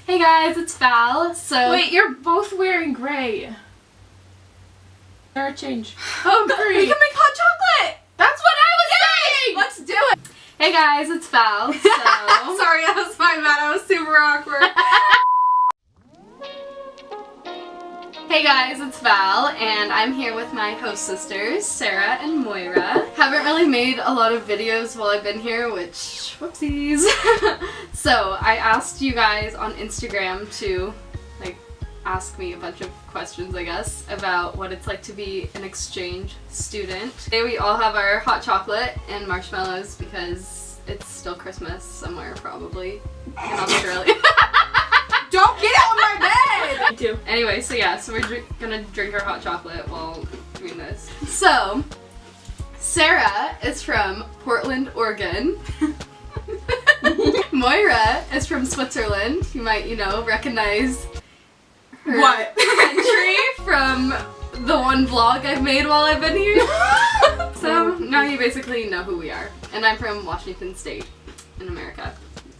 Hey guys, it's Val. So wait, you're both wearing gray. There change. Oh, great. We can make hot chocolate. That's what I was saying. Let's do it. Hey guys, it's Val. So Sorry, that was my bad. I was super awkward. Hey guys, it's Val, and I'm here with my host sisters, Sarah and Moira. Haven't really made a lot of videos while I've been here, which, whoopsies. So I asked you guys on Instagram to, ask me a bunch of questions, I guess, about what it's like to be an exchange student. Today we all have our hot chocolate and marshmallows because it's still Christmas somewhere, probably, in Australia. Don't get out of my bed! Me too. Anyway, so we're gonna drink our hot chocolate while doing this. So, Sarah is from Portland, Oregon. Moira is from Switzerland. You might, recognize her What? country from the one vlog I've made while I've been here. So, now you basically know who we are. And I'm from Washington State in America.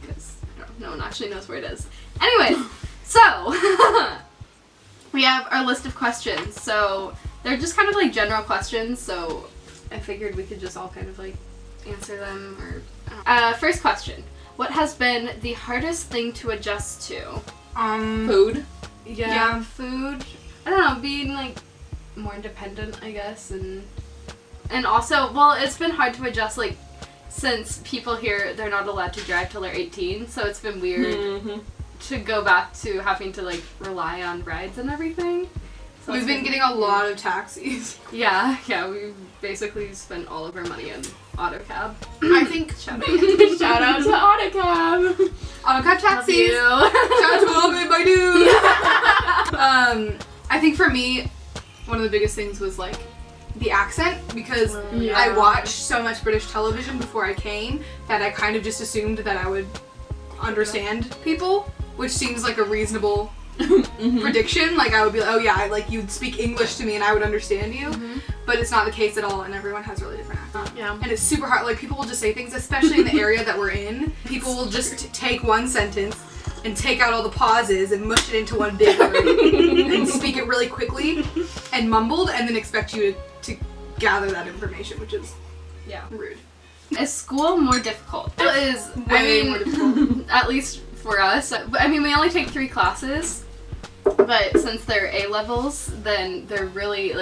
Because no one actually knows where it is. Anyway, so we have our list of questions. So they're just kind of general questions. So I figured we could just all kind of answer them. Or first question: what has been the hardest thing to adjust to? Food. Yeah, food. I don't know, being more independent, I guess, and also, well, it's been hard to adjust since people here, they're not allowed to drive till they're 18, so it's been weird to go back to having to rely on rides and everything. So We've been getting a lot of taxis. Yeah, we basically spent all of our money on AutoCab. I think Shout Shout out to AutoCab. AutoCab taxis. Love you. Shout out to all of my dudes. I think for me, one of the biggest things was the accent, because Yeah. I watched so much British television before I came that I kind of just assumed that I would understand people, which seems like a reasonable prediction. I would be oh yeah, you'd speak English to me and I would understand you, but it's not the case at all, and everyone has really different accents. Yeah. And it's super hard. People will just say things, especially in the area that we're in. People will just take one sentence and take out all the pauses and mush it into one big word and speak it really quickly and mumbled, and then expect you to gather that information, which is rude. Is school more difficult? It is Way more difficult. At least for us. I mean, we only take 3 classes, but since they're A-levels, then they're really,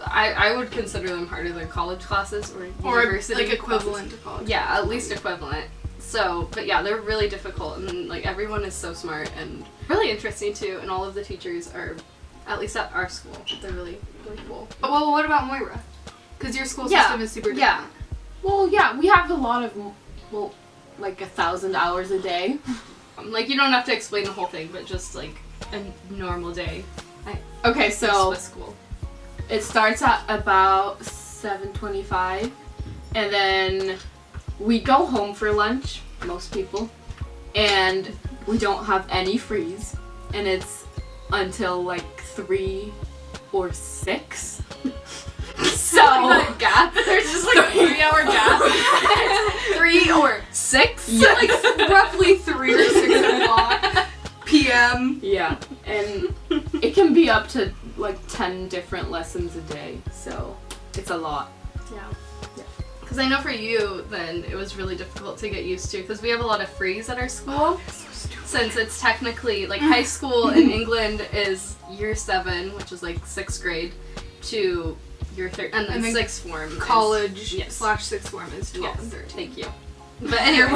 I would consider them harder than college classes or university equivalent classes. to college. Yeah, at least equivalent. So, but yeah, they're really difficult, and everyone is so smart and really interesting too, and all of the teachers are, at least at our school, they're really, really cool. Well, what about Moira? Because your school system is super different. Yeah. Well, yeah, we have a lot of 1,000 hours a day. You don't have to explain the whole thing, but just a normal day. Okay, so Swiss school. it starts at about 7:25, and then we go home for lunch, most people, and we don't have any freeze, and it's until 3 or 6. So gap. There's just 3-hour gap. 3 or 6? Yeah. Roughly 3 or 6 o'clock p.m. Yeah, and it can be up to 10 different lessons a day, so it's a lot. Yeah. Because I know for you, then, it was really difficult to get used to, because we have a lot of freeze at our school. Since it's technically, high school in England is year 7, which is 6th grade, to year 3, and then 6th form. College Yes. / 6th form is 12 and 13. Thank you. But anyway,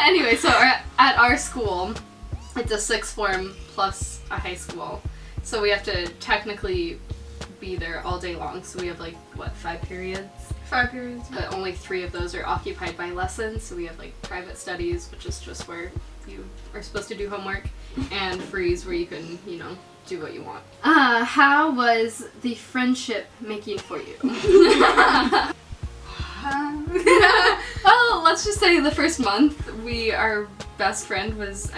anyway, so at our school, it's a 6th form plus a high school. So we have to technically be there all day long. So we have 5 periods? 5 periods. But only 3 of those are occupied by lessons. So we have private studies, which is just where you are supposed to do homework, and freeze, where you can, do what you want. How was the friendship making for you? Well, let's just say the first month, our best friend was,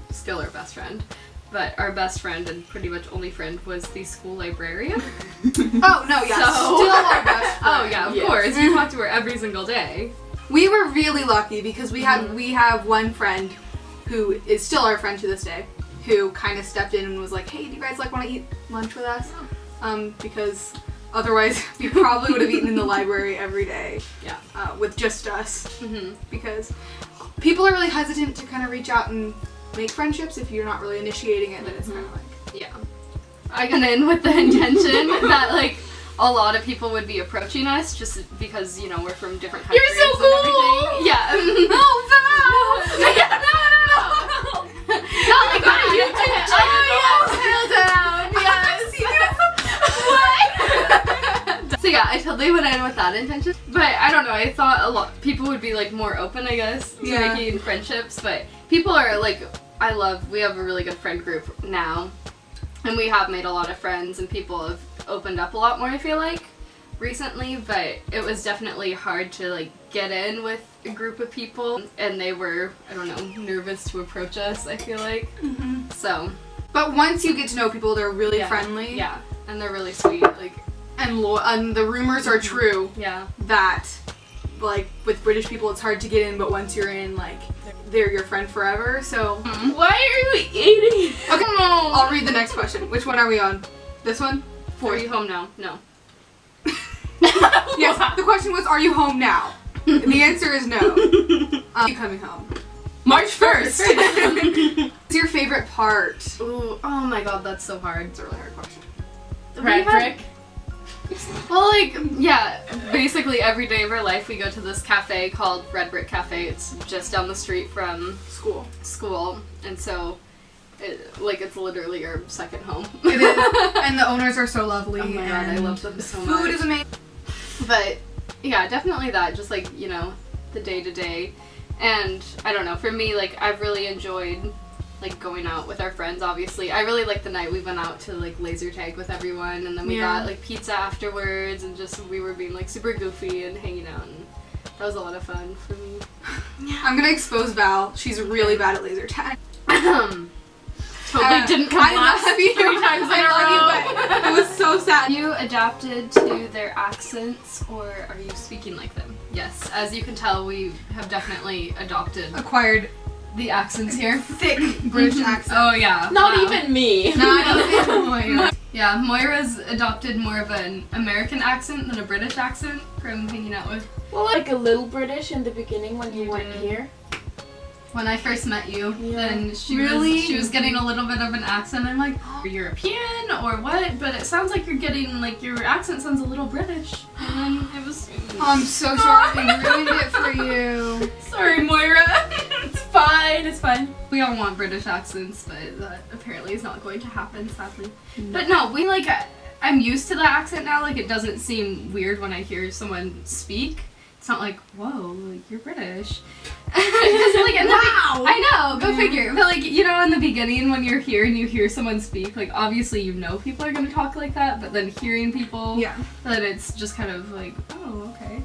still our best friend, but our best friend and pretty much only friend was the school librarian. Oh, no, yeah, So- still our best friend. Oh yeah, of course. We talked to her every single day. We were really lucky because we have one friend who is still our friend to this day, who kind of stepped in and was like, hey, do you guys like want to eat lunch with us? Because otherwise we probably would have eaten in the library every day. Yeah. With just us. Because people are really hesitant to kind of reach out and make friendships. If you're not really initiating it, then it's kind of like... Yeah. I got in with the intention that, like, a lot of people would be approaching us just because, you know, we're from different countries. You're so and cool! everything. Yeah. Oh, Val! No. Not like on a YouTube channel. So yeah, I totally went in with that intention. But I don't know, I thought a lot people would be like more open, I guess, to making friendships. But people are like, we have a really good friend group now. And we have made a lot of friends and people have opened up a lot more, I feel like, recently. But it was definitely hard to like get in with a group of people. And they were, I don't know, nervous to approach us, I feel like. So. But once you get to know people, they're really friendly. Yeah, and they're really sweet. Like, and the rumors are true. Yeah. That, like, with British people, it's hard to get in, but once you're in, like, they're your friend forever. So. Why are you eating? Okay, I'll read the next question. Which one are we on? This one? Are you home now? No. Yes. The question was, are you home now? And the answer is no. Are you coming home? March 1st. What's your favorite part? Ooh, oh my god, that's so hard. It's a really hard question. Frederick. Well, like, yeah, basically every day of our life we go to this cafe called Red Brick Cafe. It's just down the street from school, and so, it's literally our second home. It is, and the owners are so lovely. Oh my god, I love them so much. Food is amazing. But, yeah, definitely that, just like, you know, the day-to-day. And, I don't know, for me, like, I've really enjoyed, like, going out with our friends, obviously. I really liked the night we went out to, like, laser tag with everyone, and then we got, like, pizza afterwards, and just, we were being, like, super goofy and hanging out, and that was a lot of fun for me. I'm gonna expose Val. She's really bad at laser tag. Totally didn't come last love you 3 times in a row. But it was so sad. Are you adapted to their accents, or are you speaking like them? Yes, as you can tell, we have definitely Acquired the accents here. thick British accent. Oh yeah. Not even me. Not even Moira. Yeah, Moira's adopted more of an American accent than a British accent from hanging out with. Well, like a little British in the beginning when you weren't did. here. When I first met you, then she was getting a little bit of an accent. I'm like, oh, you're European or what? But it sounds like you're getting, like, your accent sounds a little British. And then it was... Oh, I'm so sorry I ruined it for you. Sorry, Moira. It's fine, it's fine. We all want British accents, but that apparently is not going to happen, sadly. But no, we, like, I'm used to the accent now. Like, it doesn't seem weird when I hear someone speak. It's not like, whoa, like, you're British. Like, wow! I know, go figure. But, like, you know, in the beginning when you're here and you hear someone speak, like, obviously you know people are going to talk like that, but then hearing people, then it's just kind of like, oh, okay.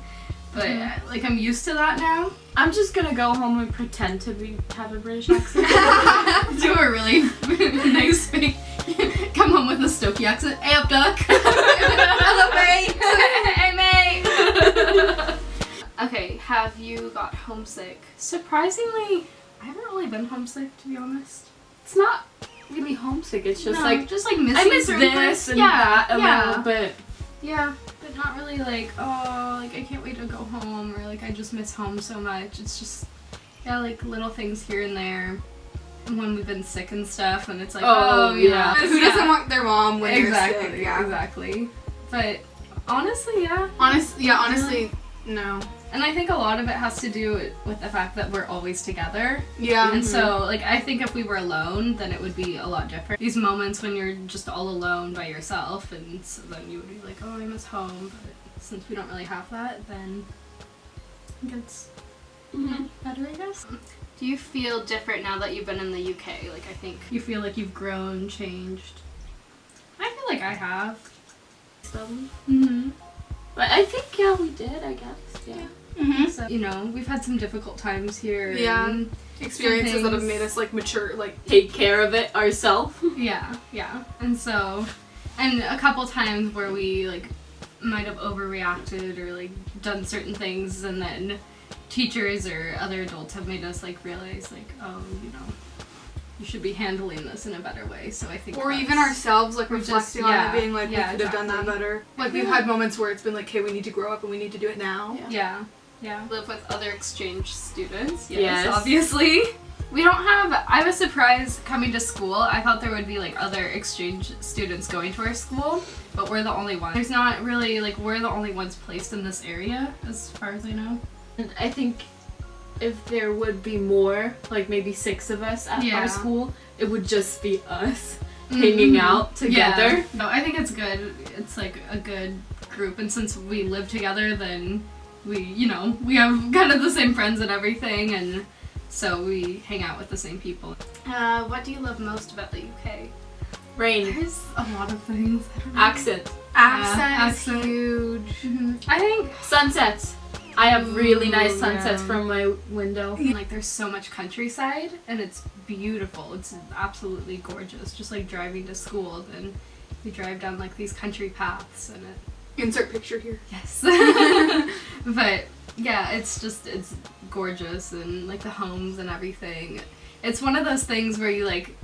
But, like, I'm used to that now. I'm just gonna go home and pretend to have a British accent. Do a really nice speak. Come home with a Stokey accent. Hey up, duck. Hello, mate. Hey, mate. Okay, have you got homesick? Surprisingly, I haven't really been homesick, to be honest. It's not really homesick. It's just just like missing I miss certain this things. and that a little bit. Yeah, but not really like, oh, like I can't wait to go home, or like I just miss home so much. It's just, like little things here and there. And when we've been sick and stuff, and it's like, oh yeah. Who doesn't want their mom when exactly, they're sick? Yeah. Exactly. But honestly, yeah. Honestly, no. And I think a lot of it has to do with the fact that we're always together. Yeah. And so, like, I think if we were alone, then it would be a lot different. These moments when you're just all alone by yourself, and so then you would be like, oh, I miss home. But since we don't really have that, then I think it's better, I guess. Do you feel different now that you've been in the UK? Like, I think you feel like you've grown, changed. I feel like I have. But I think, we did, I guess. Yeah. So, you know, we've had some difficult times here. Yeah. And experiences that have made us, like, mature, like... Take care of it ourselves. Yeah. And so, and a couple times where we, like, might have overreacted or, like, done certain things, and then teachers or other adults have made us like realize like, oh, you know, you should be handling this in a better way. So I think, or even ourselves like reflecting on it, being like, we could have done that exactly. better. Like we've had moments where it's been like, okay, we need to grow up and we need to do it now. Yeah. Live with other exchange students. Yes. Obviously. We don't have, I was surprised coming to school. I thought there would be like other exchange students going to our school, but we're the only ones. There's not really, like, we're the only ones placed in this area as far as I know. And I think if there would be more, like maybe 6 of us at Yeah. our school, it would just be us hanging out together. Yeah. No, I think it's good. It's like a good group, and since we live together, then we, you know, we have kind of the same friends and everything, and so we hang out with the same people. What do you love most about the UK? Rain. There's a lot of things. I don't know. Accent. Accent is huge. I think Sunsets. I have really nice Ooh, sunsets yeah. from my window. like there's so much countryside, and it's beautiful. It's absolutely gorgeous. Just like driving to school, then we drive down like these country paths, and it. Insert picture here. Yes. But yeah, it's gorgeous, and like the homes and everything. It's one of those things where you like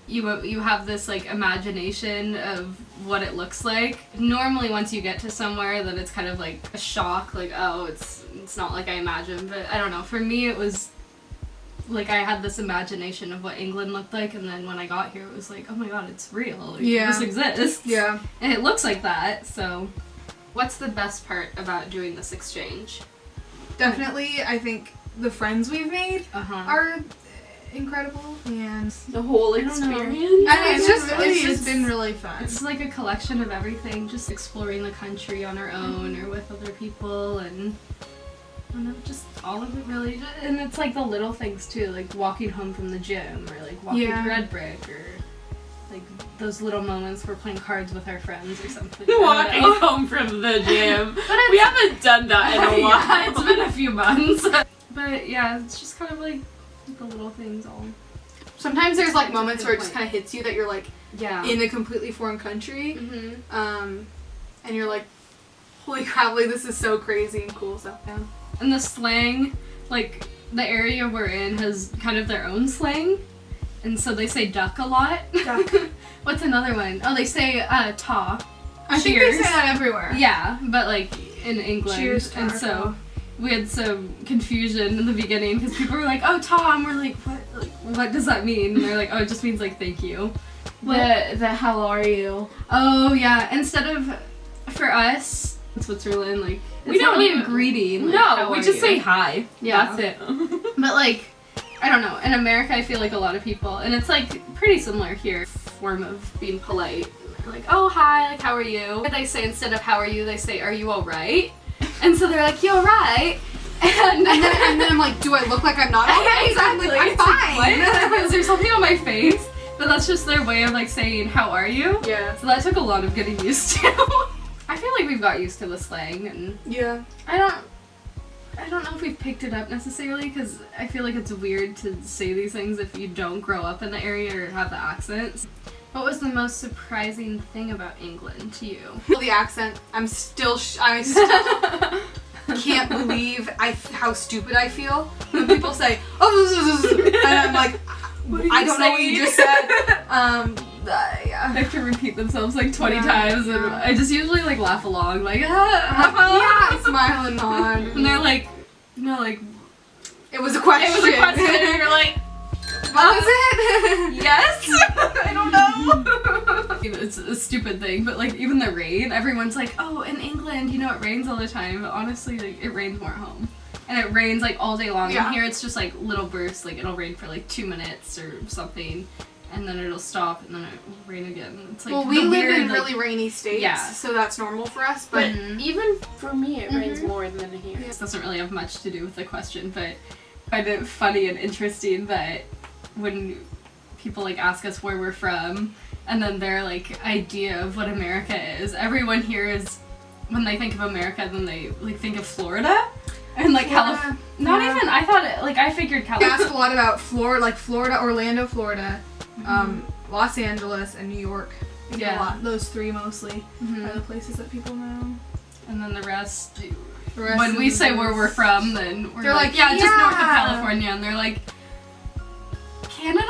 you have this like imagination of what it looks like. Normally once you get to somewhere, then it's kind of like a shock, like, oh, it's not like I imagined. But I don't know, for me it was like I had this imagination of what England looked like, and then when I got here it was like, oh my god, it's real. Like, Yeah. this exists. Yeah. And it looks like that. So what's the best part about doing this exchange? Definitely, I think the friends we've made Uh-huh. are incredible, and The whole I don't know. experience. and it's just it's- been really fun. It's like a collection of everything, just exploring the country on our own or with other people, and I don't know, just all of it really. And it's like the little things too, like walking home from the gym, or like walking Yeah. to Red Brick, or like those little moments we're playing cards with our friends or something. Walking I don't know. home from the gym. But it's, We haven't done that in a while. yeah, it's been a few months. But yeah, it's just kind of like the little things all. Sometimes there's like moments where it just kind of hits you that you're like Yeah. in a completely foreign country, Mm-hmm. and you're like, holy crap, like this is so crazy and cool. So yeah. And the slang, like, the area we're in has kind of their own slang. And so they say duck a lot. Duck. What's another one? Oh, they say ta. I think they Cheers. say that everywhere. Yeah, but like in England. Cheers, and ta, so ta. we had some confusion in the beginning because people were like, oh, ta. And we're like, what? Like, what does that mean? And they're like, oh, it just means like thank you. The how are you? Oh, yeah. Instead of, for us, in Switzerland, like, We it's not don't really even- greeting. Like, No, how we are just you? say hi. Yeah. That's it. But like, I don't know, in America I feel like a lot of people, and it's like pretty similar here, form of being polite. They're like, oh hi, like how are you? They say instead of how are you, they say are you alright? And so they're like, you alright? And And then I'm like, do I look like I'm not okay? exactly. I'm It's like, fine. what? Is there something on my face? But that's just their way of like saying how are you? Yeah. So that took a lot of getting used to. I feel like we've got used to the slang, and Yeah. I don't know if we've picked it up necessarily, because I feel like it's weird to say these things if you don't grow up in the area or have the accents. What was the most surprising thing about England to you? The accent. I still can't believe how stupid I feel when people say, oh, and I'm like, I don't know what you just said. Yeah. They have to repeat themselves like 20 Yeah, times, and yeah. I just usually like laugh along, like, Yeah, smile and nod. And they're like, no, like, It was a question. it was a question, and you're like, What was it? yes? I don't know. It's a stupid thing, but like even the rain, everyone's like, oh, in England, you know, it rains all the time, but honestly, like, it rains more at home. And it rains like all day long. Yeah. And here it's just like little bursts, like it'll rain for like 2 minutes or something, and then it'll stop, and then it will rain again. It's like Well, we the live weird, in like- really rainy states, Yeah. so that's normal for us. But But even for me, it rains more than here. This doesn't really have much to do with the question, but I find it funny and interesting that when people like ask us where we're from, and then their like idea of what America is, everyone here is, when they think of America, then they like think of Florida and like California. Not yeah. even. I thought it, like I figured we California. ask a lot about Florida, Orlando, Florida, Los Angeles, and New York. Yeah. A lot. Those three mostly Mhm. are the places that people know. And then the rest, when we say where we're from, then we're They're like, like, yeah, just north of yeah. California, and they're like, Canada?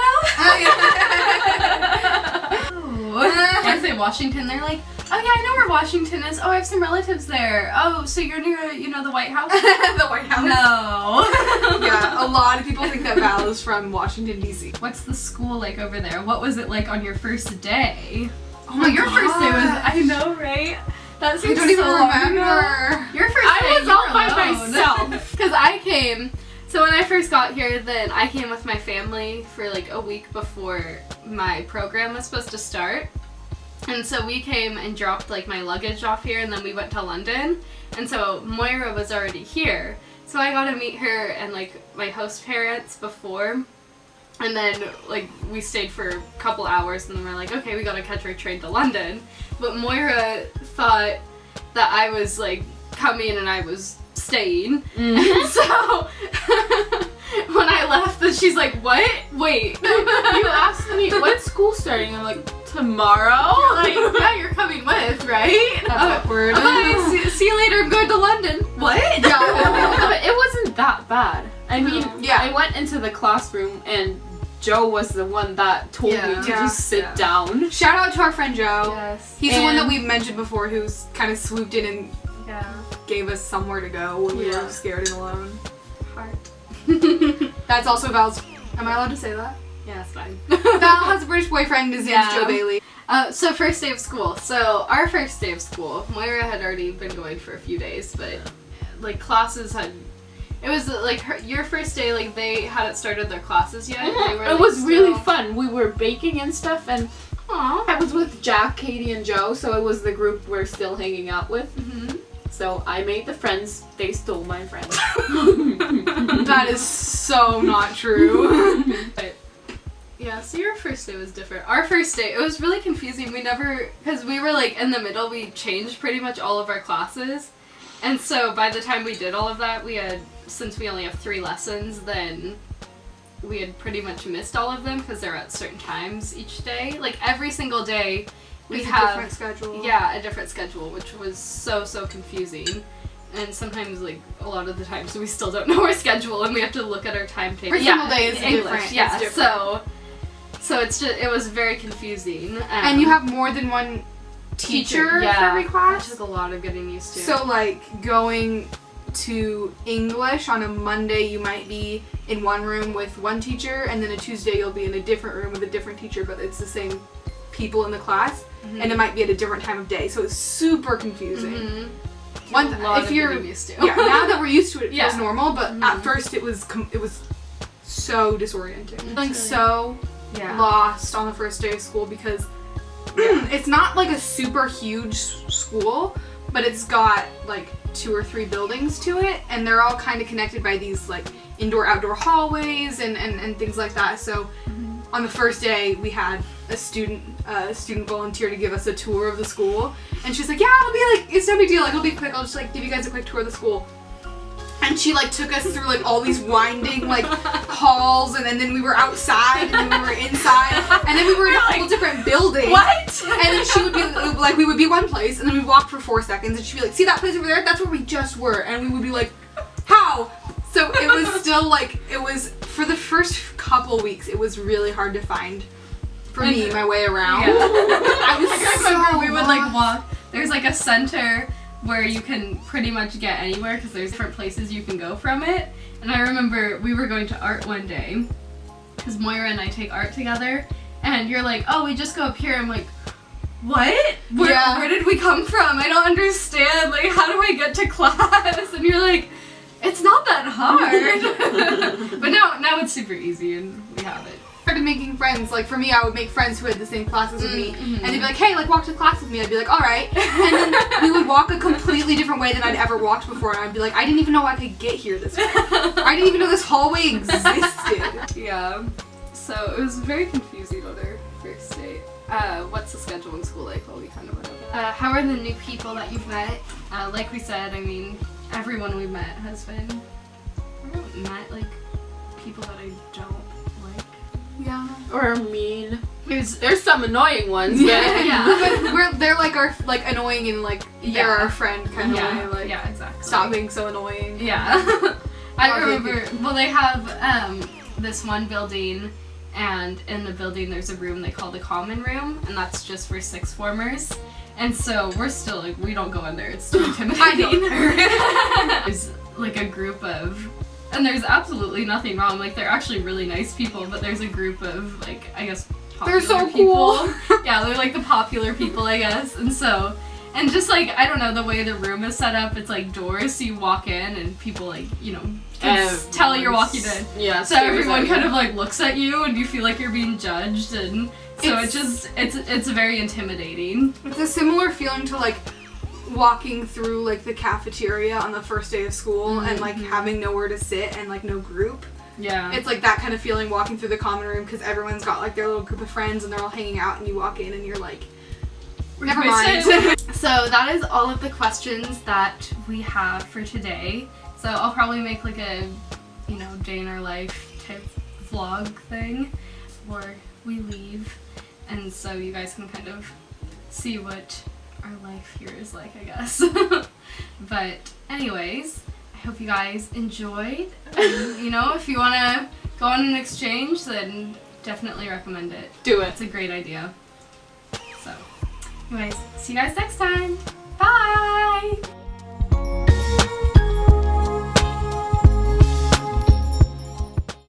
Oh. When I say Washington, they're like, oh yeah, I know where Washington is. Oh, I have some relatives there. Oh, so you're near, the White House? The White House. No. Yeah, a lot of people think that Val is from Washington, D.C. What's the school like over there? What was it like on your first day? Oh my your God. first day was, I know, right? That I seems don't even so long ago. remember. Your first day, I was you all were by alone. myself. Because I came, so when I first got here, then I came with my family for like a week before my program was supposed to start. And so we came and dropped like my luggage off here, and then we went to London. And so Moira was already here. So I got to meet her and like my host parents before. And then like we stayed for a couple hours, and then we're like, okay, we gotta catch our train to London. But Moira thought that I was like coming and I was staying. And so when I left, then she's like, what? Wait. You asked me, when's school starting? I'm like, tomorrow? Like, yeah, you're coming with, right? That's awkward. Okay, see you later, I'm going to London. What? Yeah. But it wasn't that bad. I mean, Yeah. I went into the classroom and Joe was the one that told me to Yeah. just sit Yeah. down. Shout out to our friend Joe. Yes. He's the one that And- we've mentioned before who's kind of swooped in and Yeah. gave us somewhere to go when we Yeah. were scared and alone. Heart. That's also Val's. Am I allowed to say that? Yeah, it's fine. Val has a British boyfriend. His name's Yeah. Joe Bailey. So first day of school. So our first day of school, Moira had already been going for a few days, but like classes had. It was like your first day. Like they hadn't started their classes yet. They were, It like, was really still- fun. We were baking and stuff, and Aw. I was with Jack, Katie, and Joe, so it was the group we're still hanging out with. Mhm. So I made the friends. They stole my friends. That is so not true. But yeah, so your first day was different. Our first day, it was really confusing. We never, because we were like in the middle, we changed pretty much all of our classes. And so by the time we did all of that, we had, since we only have 3 lessons, then we had pretty much missed all of them because they're at certain times each day. Like every single day, we It's a have different schedule. Yeah, a different schedule, which was so confusing. And sometimes, like, a lot of the times, we still don't know our schedule, and we have to look at our timetable. Every single day is English, different. yeah. It's different. So it's just, it was very confusing. And you have more than one teacher yeah, for every It class. took a lot of getting used to. So like going to English on a Monday, you might be in one room with one teacher, and then a Tuesday you'll be in a different room with a different teacher, but it's the same people in the class, and it might be at a different time of day. So it's super confusing. Mhm. One, a lot if of you're getting used to. yeah, now that we're used to it, it Yeah. feels normal. But at first, it was so disorienting. Feeling so Yeah. lost on the first day of school because it's not like a super huge school, but it's got like 2 or 3 buildings to it, and they're all kind of connected by these like indoor-outdoor hallways and things like that. So on the first day, we had a student volunteer to give us a tour of the school, and she's like, "Yeah, it's no big deal. Like, it'll be quick. I'll just like give you guys a quick tour of the school." And she like took us through like all these winding like halls, and then we were outside, and then we were inside, and then we were in a whole different building. What? And then she would be like, we would be one place, and then we'd walk for 4 seconds, and she'd be like, "See that place over there? That's where we just were." And we would be like, "How?" So it was still like, it was, for the first couple weeks, it was really hard to find, for me, my way around. Yeah. I was I remember so we would like lost. walk. There's like a center where you can pretty much get anywhere because there's different places you can go from it. And I remember we were going to art one day because Moira and I take art together, and you're like, "Oh, we just go up here." I'm like, "What? Where did we come from? I don't understand. Like, how do I get to class?" And you're like, "It's not that hard." But now it's super easy, and we have it. Started making friends. Like, for me, I would make friends who had the same classes as me, Mhm. and they'd be like, "Hey, like, walk to class with me." I'd be like, "All right," and then we would walk a completely different way than I'd ever walked before, and I'd be like, "I didn't even know I could get here this way. I didn't even know this hallway existed." Yeah. So it was very confusing on our first date. What's the schedule in school like? Well, we kind of went over that. How are the new people that you've met? Like we said, I mean, everyone we've met has been. I haven't met like people that I don't like. Yeah. Or mean. There's There's some annoying ones, but yeah. But they're like our like annoying and like they're Yeah. our friend kind of way. Like, yeah, exactly. Stop being so annoying. Yeah. I Okay, remember, well, they have this one building, and in the building there's a room they call the common room, and that's just for sixth formers. And so we're still like, we don't go in there, it's too intimidating. There's like a group of, and there's absolutely nothing wrong, like they're actually really nice people, but there's a group of like, I guess, popular They're so people. cool. Yeah, they're like the popular people, I guess. And so, and just like, I don't know, the way the room is set up, it's like doors, so you walk in and people like, you know, can tell you're walking in. Yeah. So everyone kind of like looks at you and you feel like you're being judged, and so it's very intimidating. It's a similar feeling to like walking through like the cafeteria on the first day of school and like having nowhere to sit and like no group. Yeah. It's like that kind of feeling walking through the common room because everyone's got like their little group of friends and they're all hanging out and you walk in and you're like, never mind. So that is all of the questions that we have for today. So I'll probably make like a, you know, day in our life type vlog thing before we leave. And so you guys can kind of see what our life here is like, I guess. But anyways, I hope you guys enjoyed. And, you know, if you want to go on an exchange, then definitely recommend it. Do it. It's a great idea. So, anyways, see you guys next time.